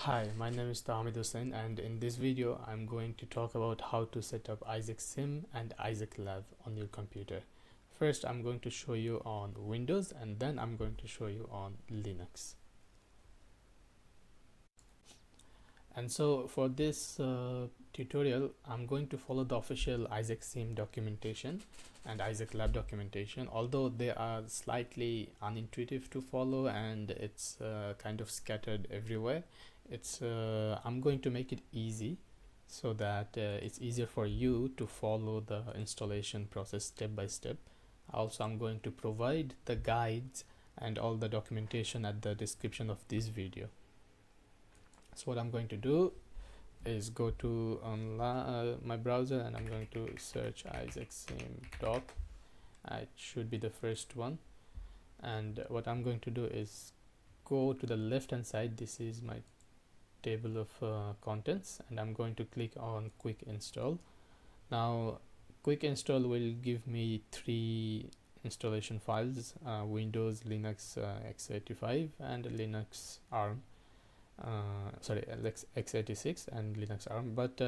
Hi, my name is Tahmid Hussain, and in this video I'm going to talk about how to set up IsaacSim and IsaacLab on your computer. First I'm going to show you on Windows and then I'm going to show you on Linux. And so for this tutorial I'm going to follow the official IsaacSim documentation and IsaacLab documentation, although they are slightly unintuitive to follow and it's kind of scattered everywhere. I'm going to make it easy so that it's easier for you to follow the installation process step by step. Also, I'm going to provide the guides and all the documentation at the description of this video. So what I'm going to do is go to my browser and I'm going to search IsaacSim doc. It should be the first one, and what I'm going to do is go to the left hand side. This is my table of contents, and I'm going to click on quick install. Now quick install will give me three installation files: Windows, Linux x85 and Linux ARM, x86 and Linux ARM. But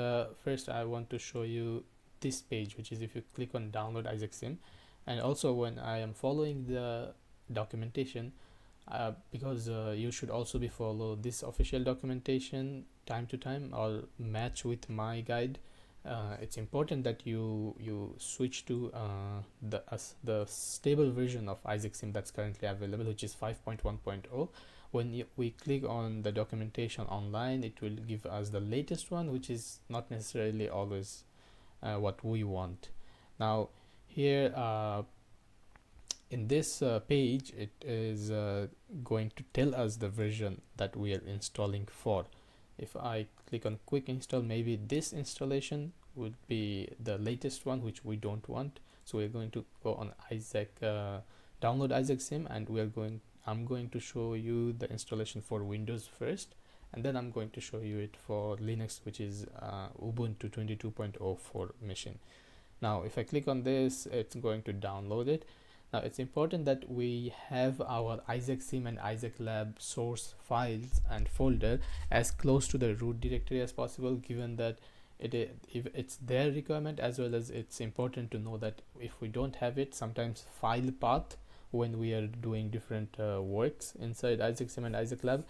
first I want to show you this page, which is if you click on download IsaacSim, and also when I am following the documentation, because you should also be follow this official documentation time to time or match with my guide. It's important that you switch to the stable version of IsaacSim that's currently available, which is 5.1.0. When we click on the documentation online, it will give us the latest one, which is not necessarily always what we want. Now here in this page, it is going to tell us the version that we are installing for. If I click on quick install, maybe this installation would be the latest one, which we don't want. So we're going to go on download IsaacSim, and I'm going to show you the installation for Windows first, and then I'm going to show you it for Linux, which is Ubuntu 22.04 machine. Now if I click on this, it's going to download it. Now it's important that we have our IsaacSim and IsaacLab source files and folder as close to the root directory as possible, given that if it's their requirement, as well as it's important to know that if we don't have it, sometimes file path when we are doing different works inside IsaacSim and IsaacLab,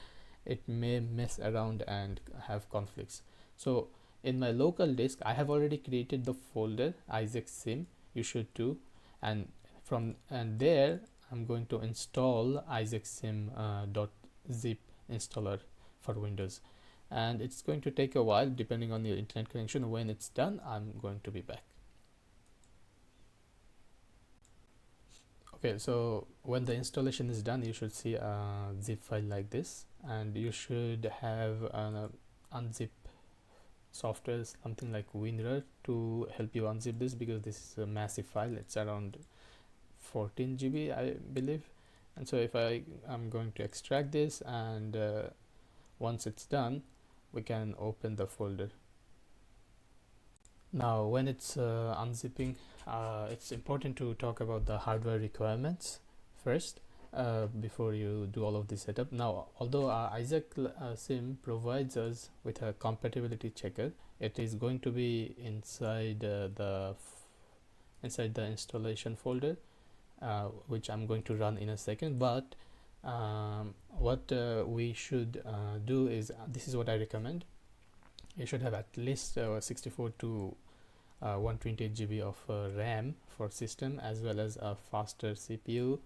it may mess around and have conflicts. So in my local disk, I have already created the folder IsaacSim. You should too, and there I'm going to install IsaacSim.zip installer for Windows, and it's going to take a while depending on your internet connection. When it's done, I'm going to be back. Okay, so when the installation is done, you should see a zip file like this, and you should have an unzip software, something like WinRAR, to help you unzip this, because this is a massive file. It's around 14 GB, I believe. And so if I'm going to extract this, and once it's done, we can open the folder. Now when it's unzipping, it's important to talk about the hardware requirements first before you do all of this setup. Now although IsaacSim provides us with a compatibility checker, it is going to be inside the installation folder, which I'm going to run in a second. But what we should do is, this is what I recommend. You should have at least 64 to 128 GB of RAM for system, as well as a faster CPU.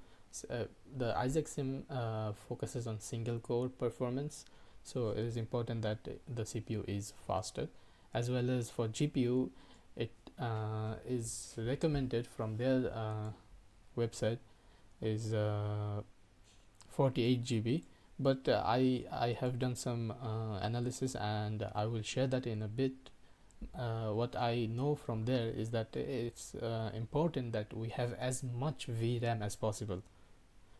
The IsaacSim focuses on single core performance, so it is important that the CPU is faster. As well as for GPU, it is recommended from their website is 48 GB, but I have done some analysis, and I will share that in a bit. What I know from there is that it's important that we have as much VRAM as possible.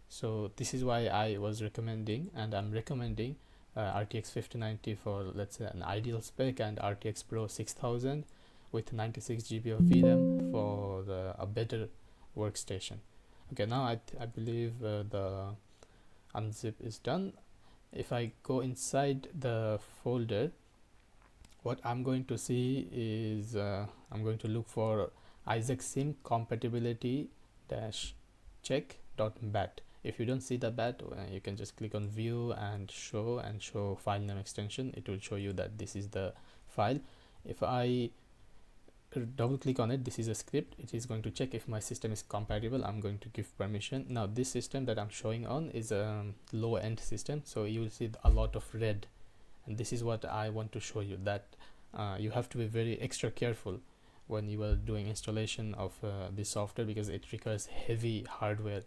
So this is why I was recommending, and I'm recommending RTX 5090 for, let's say, an ideal spec, and RTX Pro 6000 with 96 GB of VRAM for a better workstation. Okay, now I believe the unzip is done. If I go inside the folder, what I'm going to see is I'm going to look for IsaacSim compatibility dash check dot bat. If you don't see the bat, you can just click on view and show file name extension. It will show you that this is the file. If I double click on it, this is a script. It is going to check if my system is compatible. I'm going to give permission. Now this system that I'm showing on is a low end system, so you will see a lot of red, and this is what I want to show you, that you have to be very extra careful when you are doing installation of this software, because it requires heavy hardware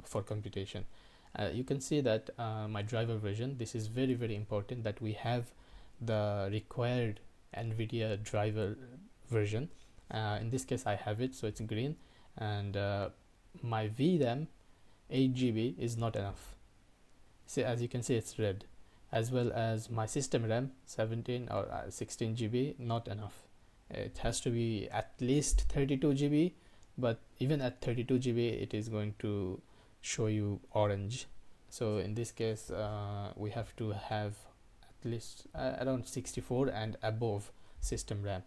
for computation. You can see that my driver version, this is very important that we have the required NVIDIA driver version. In this case I have it, so it's green, and my VRAM 8 GB is not enough. See, as you can see, it's red, as well as my system RAM 17 or 16 GB, not enough. It has to be at least 32 GB, but even at 32 GB it is going to show you orange. So in this case we have to have at least around 64 and above system RAM.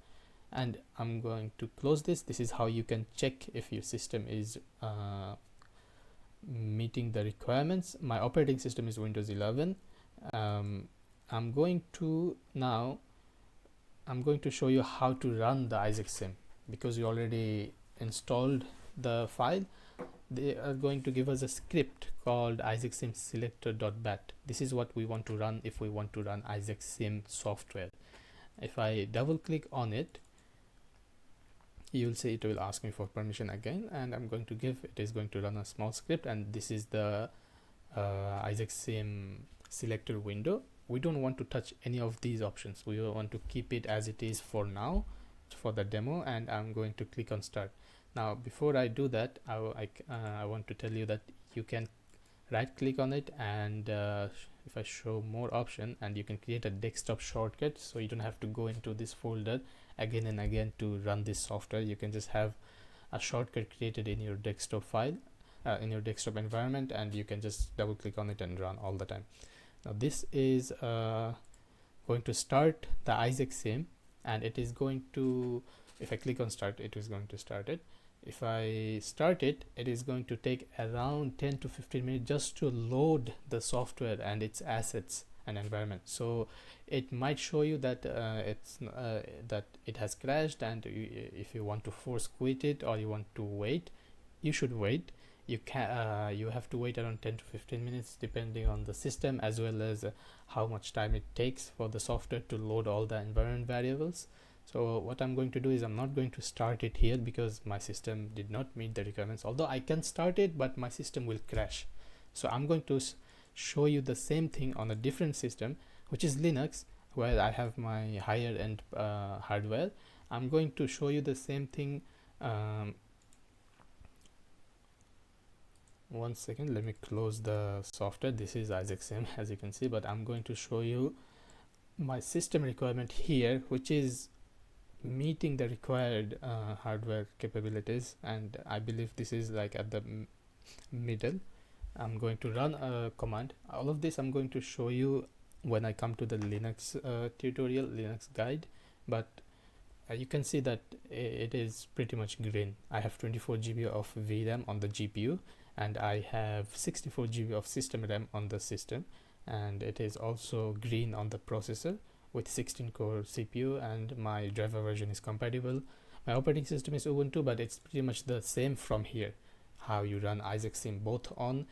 And I'm going to close this. This is how you can check if your system is meeting the requirements. My operating system is Windows 11. I'm going to show you how to run the IsaacSim, because you already installed the file. They are going to give us a script called IsaacSim selector.bat. This is what we want to run if we want to run IsaacSim software. If I double click on it, you will see it will ask me for permission again, and I'm going to give. It is going to run a small script, and this is the IsaacSim selector window. We don't want to touch any of these options. We want to keep it as it is for now, for the demo, and I'm going to click on start. Now before I do that, I want to tell you that you can right click on it, and if I show more option, and you can create a desktop shortcut, so you don't have to go into this folder again and again to run this software. You can just have a shortcut created in your desktop file, in your desktop environment, and you can just double click on it and run all the time. Now this is going to start the IsaacSim, and it is going to, if I click on start, it is going to start it. If I start it, it is going to take around 10 to 15 minutes just to load the software and its assets and environment. So it might show you that that it has crashed, and if you want to force quit it or you want to wait, you should wait. You have to wait around 10 to 15 minutes depending on the system, as well as how much time it takes for the software to load all the environment variables. So what I'm going to do is, I'm not going to start it here because my system did not meet the requirements. Although I can start it, but my system will crash. So I'm going to show you the same thing on a different system, which is Linux, where I have my higher end hardware. I'm going to show you the same thing. One second, let me close the software. This is IsaacSim, as you can see, but I'm going to show you my system requirement here, which is meeting the required hardware capabilities, and I believe this is like at the middle. I'm going to run a command. All of this I'm going to show you when I come to the Linux tutorial, Linux guide, but you can see that it is pretty much green. I have 24 GB of VRAM on the GPU, and I have 64 GB of system RAM on the system, and it is also green on the processor with 16 core CPU, and my driver version is compatible. My operating system is Ubuntu, but it's pretty much the same from here, how you run IsaacSim both on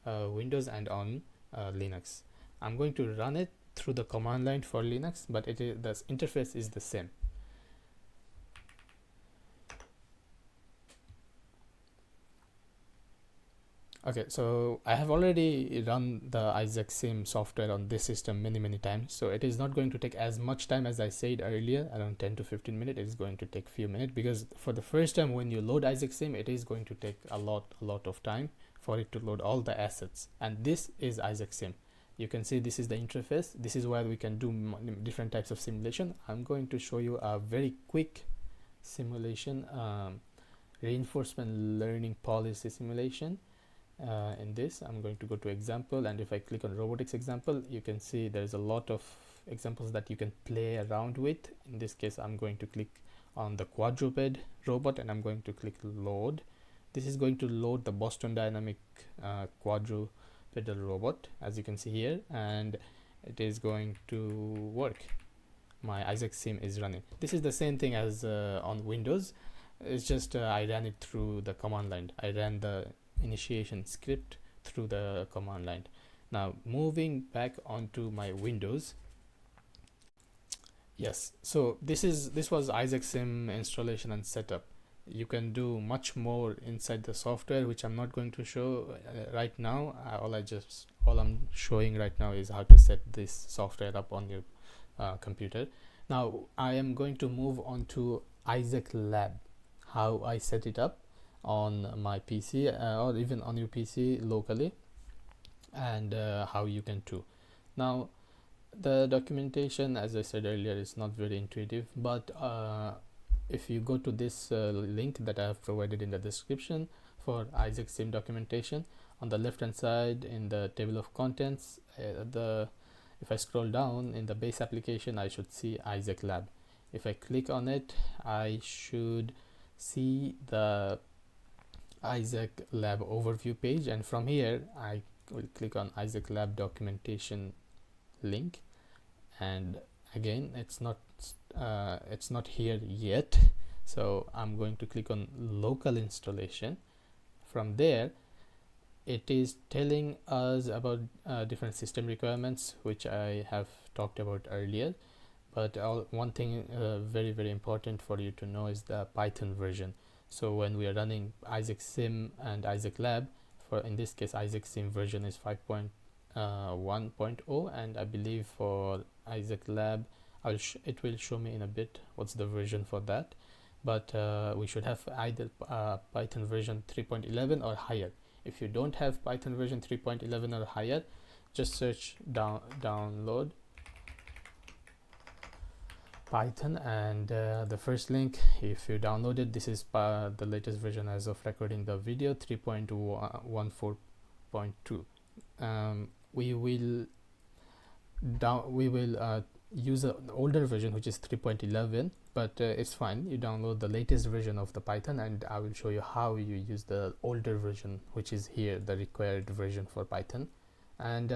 Windows and on Linux. I'm going to run it through the command line for Linux, but the interface is the same. Okay, so I have already run the IsaacSim software on this system many times, so it is not going to take as much time as I said earlier, around 10 to 15 minutes. It is going to take few minutes, because for the first time when you load IsaacSim, it is going to take a lot of time for it to load all the assets. And this is IsaacSim. You can see this is the interface. This is where we can do different types of simulation. I'm going to show you a very quick simulation, reinforcement learning policy simulation. In this I'm going to go to example, and if I click on robotics example, you can see there's a lot of examples that you can play around with. In this case I'm going to click on the quadruped robot and I'm going to click load. This is going to load the Boston Dynamic quadrupedal robot, as you can see here, and it is going to work. My IsaacSim is running. This is the same thing as on Windows. It's just I ran it through the command line. I ran the initiation script through the command line. Now moving back onto my Windows. Yes, so this was IsaacSim installation and setup. You can do much more inside the software, which I'm not going to show right now. All I'm showing right now is how to set this software up on your computer. Now I am going to move on to IsaacLab, how I set it up on my PC or even on your PC locally, and how you can too. Now the documentation, as I said earlier, is not very intuitive, but if you go to this link that I have provided in the description for IsaacSim documentation, on the left hand side in the table of contents, if I scroll down in the base application, I should see IsaacLab. If I click on it, I should see the IsaacLab overview page, and from here I will click on IsaacLab documentation link, and again it's not here yet, so I'm going to click on local installation. From there it is telling us about different system requirements, which I have talked about earlier, but one thing very important for you to know is the Python version. So when we are running IsaacSim and IsaacLab, for in this case IsaacSim version is 5.1.0, and I believe for IsaacLab it will show me in a bit what's the version for that, but we should have either Python version 3.11 or higher. If you don't have Python version 3.11 or higher, just search download Python, and the first link, if you download it, this is the latest version as of recording the video, 3.14.2. We will use an older version, which is 3.11, but it's fine. You download the latest version of the Python, and I will show you how you use the older version, which is here, the required version for Python. And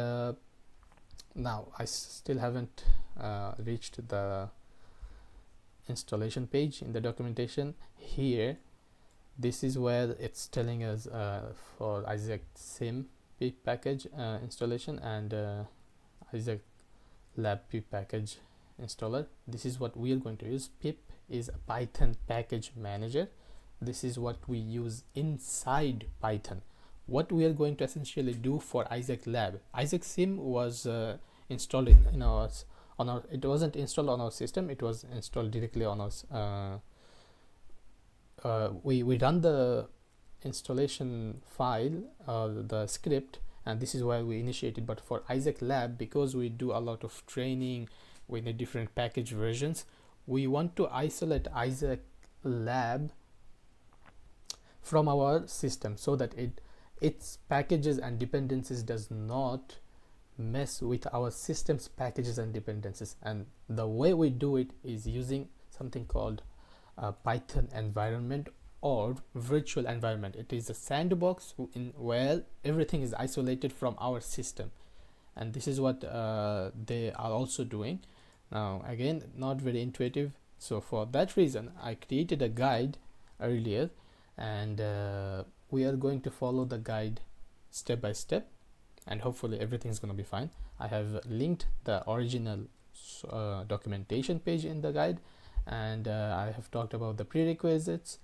now I still haven't reached the installation page in the documentation. Here, this is where it's telling us for IsaacSim pip package installation and IsaacLab pip package installer. This is what we are going to use. Pip is a Python package manager. This is what we use inside Python. What we are going to essentially do for IsaacLab. IsaacSim was installed in our it wasn't installed on our system, it was installed directly on us. We run the installation file, the script, and this is why we initiated. But for IsaacLab, because we do a lot of training, we need different package versions, we want to isolate IsaacLab from our system so that its packages and dependencies does not mess with our system's packages and dependencies. And the way we do it is using something called a Python environment or virtual environment. It is a sandbox where everything is isolated from our system, and this is what they are also doing. Now again, not very intuitive, so for that reason I created a guide earlier, and we are going to follow the guide step by step, and hopefully everything's going to be fine. I have linked the original documentation page in the guide, and I have talked about the prerequisites,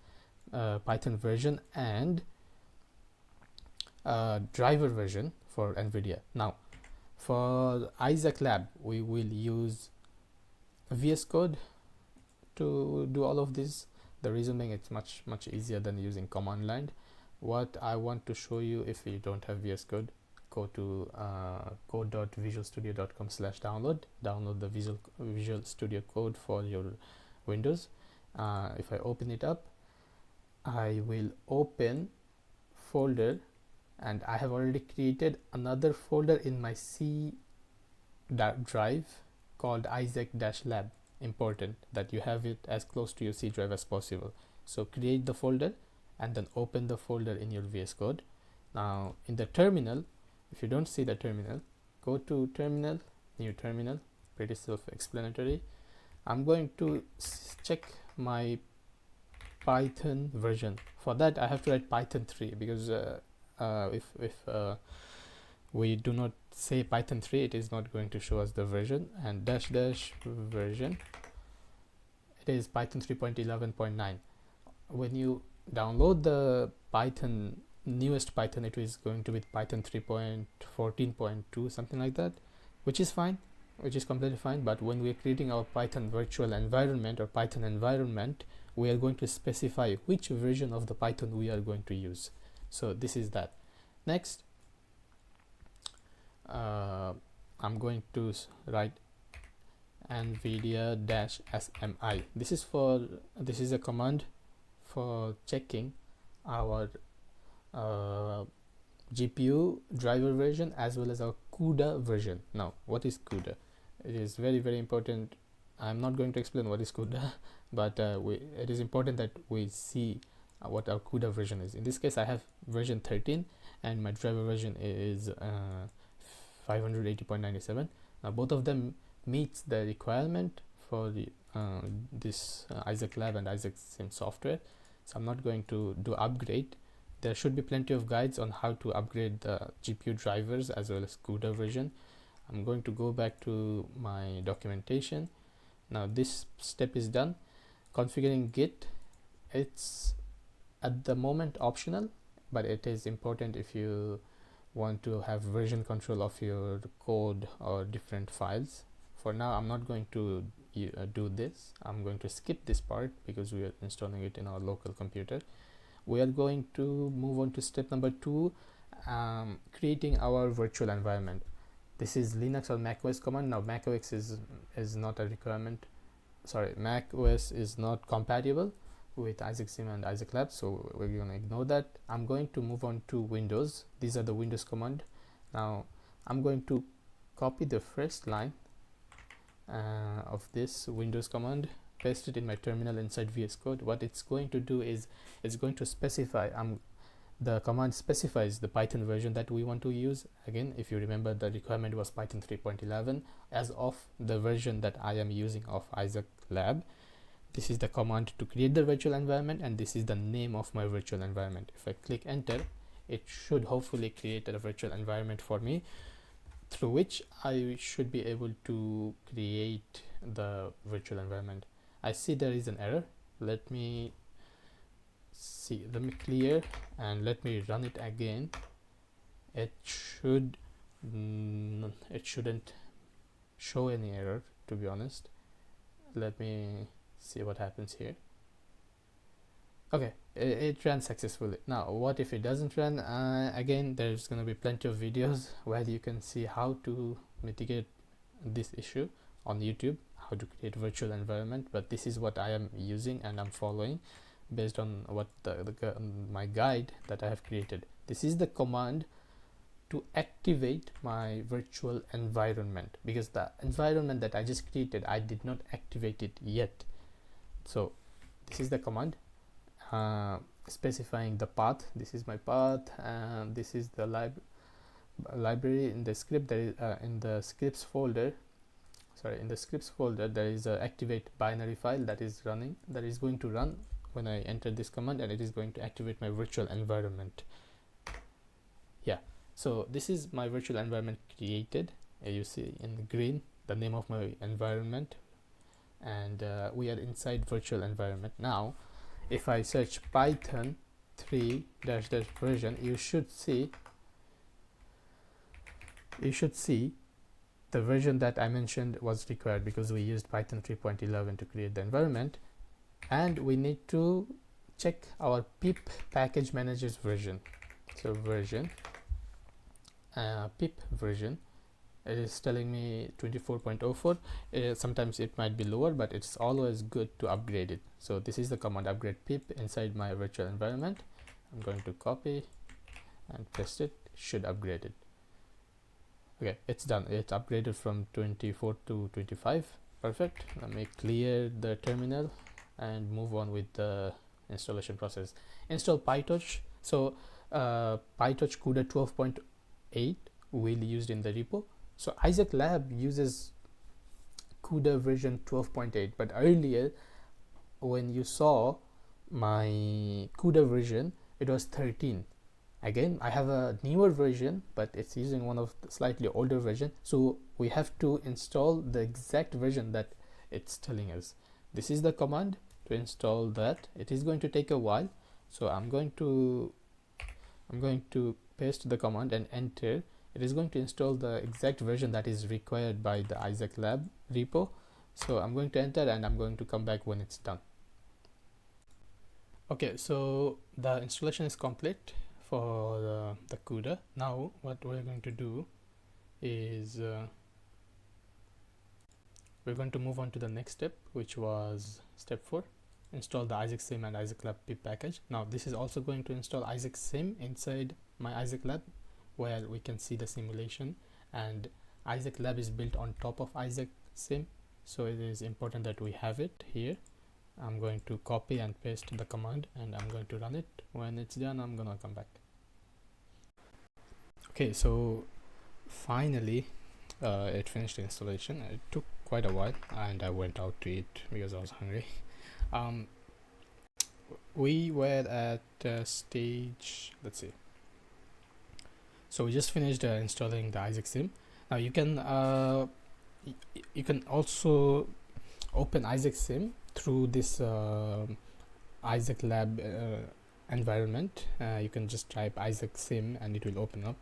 Python version, and driver version for NVIDIA. Now for IsaacLab, we will use VS Code to do all of this. The reason being, it's much easier than using command line. What I want to show you, if you don't have VS Code, go to code.visualstudio.com/download. Download the Visual Studio Code for your Windows. If I open it up, I will open folder and I have already created another folder in my C drive called IsaacLab. Important that you have it as close to your C drive as possible. So create the folder and then open the folder in your VS Code. Now in the terminal, if you don't see the terminal, go to terminal, new terminal, pretty self-explanatory. I'm going to check my Python version. For that I have to write Python 3 because if we do not say Python 3, it is not going to show us the version, and dash dash version, it is Python 3.11.9. when you download the Python, newest Python, it is going to be Python 3.14.2, something like that, which is fine, which is completely fine. But when we are creating our Python virtual environment or Python environment, we are going to specify which version of the Python we are going to use. So this is that. Next, I'm going to write NVIDIA-SMI. This is a command for checking our GPU driver version as well as our CUDA version. Now, what is CUDA? It is very, very important. I'm not going to explain what is CUDA, but it is important that we see what our CUDA version is. In this case, I have version 13 and my driver version is 580.97. Now both of them meets the requirement for the this IsaacLab and IsaacSim software, so I'm not going to do upgrade. There should be plenty of guides on how to upgrade the GPU drivers as well as CUDA version. I'm going to go back to my documentation. Now this step is done. Configuring Git, it's at the moment optional, but it is important if you want to have version control of your code or different files. For now, I'm not going to do this. I'm going to skip this part because we are installing it in our local computer. We are going to move on to step number 2, creating our virtual environment. This is Linux or Mac OS command. Now Mac OS is not a requirement. Sorry, Mac OS is not compatible with IsaacSim and IsaacLab, so we're going to ignore that. I'm going to move on to Windows. These are the Windows command. Now I'm going to copy the first line of this Windows command, paste it in my terminal inside VS Code. What it's going to do is it's going to specify, the command specifies the Python version that we want to use. Again, if you remember, the requirement was Python 3.11 as of the version that I am using of IsaacLab. This is the command to create the virtual environment, and this is the name of my virtual environment. If I click enter, it should hopefully create a virtual environment for me, through which I should be able to create the virtual environment. I see there is an error. Let me clear and let me run it again. It shouldn't show any error, to be honest. Let me see what happens here. Okay, it ran successfully. Now what if it doesn't run? Again, there's gonna be plenty of videos where you can see how to mitigate this issue on YouTube, how to create virtual environment, but this is what I am using and I'm following based on what my guide that I have created. This is the command to activate my virtual environment, because the environment that I just created, I did not activate it yet. So this is the command specifying the path. This is my path, and this is the library. In the script, there is in the scripts folder, there is a activate binary file that is running, that is going to run when I enter this command, and it is going to activate my virtual environment. Yeah, so this is my virtual environment created. You see in green the name of my environment, and we are inside virtual environment. Now if I search Python 3 -- version, you should see the version that I mentioned was required, because we used Python 3.11 to create the environment, and we need to check our pip package manager's version. So version, pip version, it is telling me 24.04. Sometimes it might be lower, but it's always good to upgrade it. So this is the command upgrade pip inside my virtual environment. I'm going to copy and paste it. Should upgrade it. Okay, it's done. It's upgraded from 24 to 25. Perfect. Let me clear the terminal and move on with the installation process. Install PyTorch. So PyTorch CUDA 12.8 will used in the repo. So IsaacLab uses CUDA version 12.8, but earlier when you saw my CUDA version, it was 13. Again, I have a newer version, but it's using one of the slightly older version, so we have to install the exact version that it's telling us. This is the command to install that. It is going to take a while, so I'm going to paste the command and enter. It is going to install the exact version that is required by the IsaacLab repo. So I'm going to enter and I'm going to come back when it's done. Okay, so the installation is complete for the CUDA. Now what we're going to do is we're going to move on to the next step, which was step 4. Install the IsaacSim and IsaacLab pip package. Now this is also going to install IsaacSim inside my IsaacLab, where we can see the simulation, and IsaacLab is built on top of IsaacSim, so it is important that we have it here. I'm going to copy and paste the command and I'm going to run it. When it's done, I'm gonna come back. Okay, so finally it finished the installation. It took quite a while and I went out to eat because I was hungry. We were at stage, let's see, so we just finished installing the IsaacSim. Now you can also open IsaacSim through this IsaacLab environment. You can just type IsaacSim and it will open up.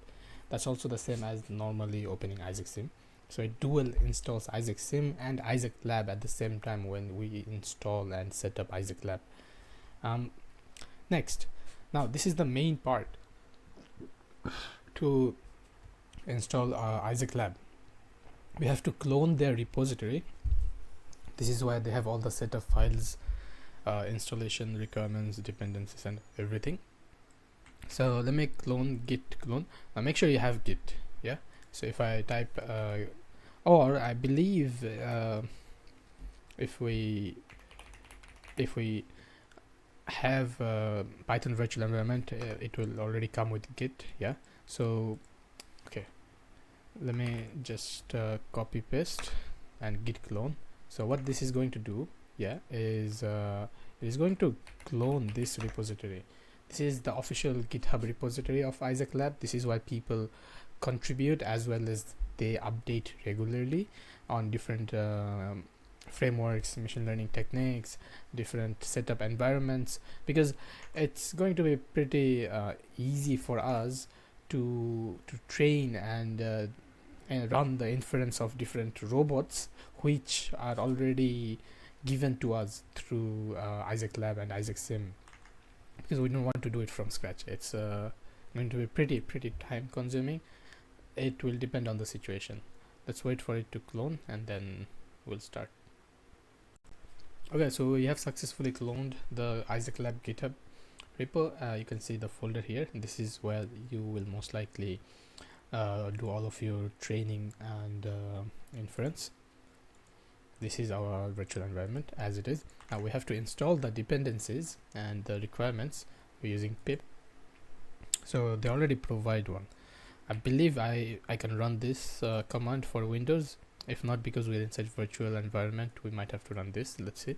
That's also the same as normally opening IsaacSim. So it dual installs IsaacSim and IsaacLab at the same time when we install and set up IsaacLab. Next, now this is the main part to install IsaacLab. We have to clone their repository. This is where they have all the setup files, installation requirements, dependencies, and everything. So let me git clone. Now make sure you have git. Yeah. So if I type, or I believe if we have Python virtual environment, it will already come with git. Yeah. So okay, let me just copy paste and git clone. So what this is going to do, yeah, is it is going to clone this repository. This is the official GitHub repository of IsaacLab. This is why people contribute as well as they update regularly on different frameworks, machine learning techniques, different setup environments, because it's going to be pretty easy for us to train and run the inference of different robots which are already given to us through IsaacLab and IsaacSim, because we don't want to do it from scratch. It's going to be pretty time consuming. It will depend on the situation. Let's wait for it to clone and then we'll start. Okay, so we have successfully cloned the IsaacLab GitHub repo. You can see the folder here. This is where you will most likely do all of your training and inference. This is our virtual environment as it is. Now we have to install the dependencies and the requirements. We're using pip, so they already provide one. I believe I can run this command for Windows. If not, because we're inside virtual environment, we might have to run this. Let's see.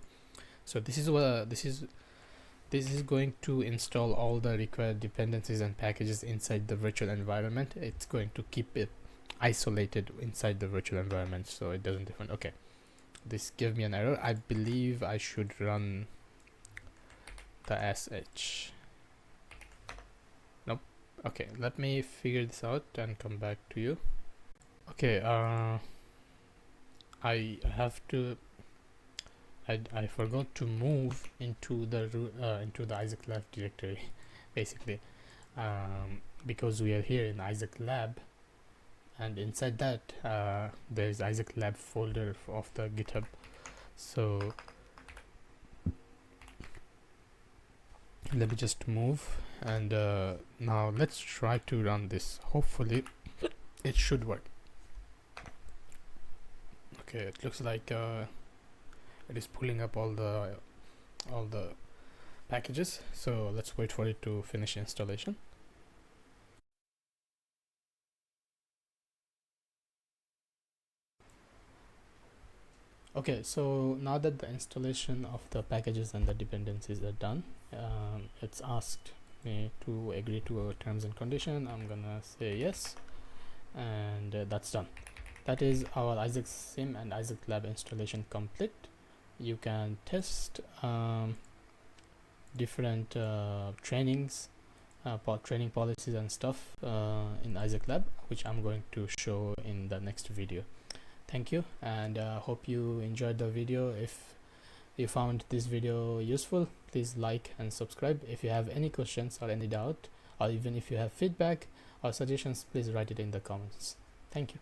So this is what this is going to install all the required dependencies and packages inside the virtual environment. It's going to keep it isolated inside the virtual environment so it doesn't different. Okay, this gave me an error. I believe I should run the sh. Nope. Okay, let me figure this out and come back to you. Okay, I have to I forgot to move into the IsaacLab directory basically, because we are here in IsaacLab, and inside that there's IsaacLab folder of the GitHub. So let me just move, and now let's try to run this. Hopefully it should work. Okay, it looks like it is pulling up all the packages, so let's wait for it to finish installation. Okay, so now that the installation of the packages and the dependencies are done, it's asked me to agree to a terms and condition. I'm gonna say yes, and that's done. That is our IsaacSim and IsaacLab installation complete. You can test different trainings, training policies and stuff in IsaacLab, which I'm going to show in the next video. Thank you, and hope you enjoyed the video. If you found this video useful, please like and subscribe. If you have any questions or any doubt, or even if you have feedback or suggestions, please write it in the comments. Thank you.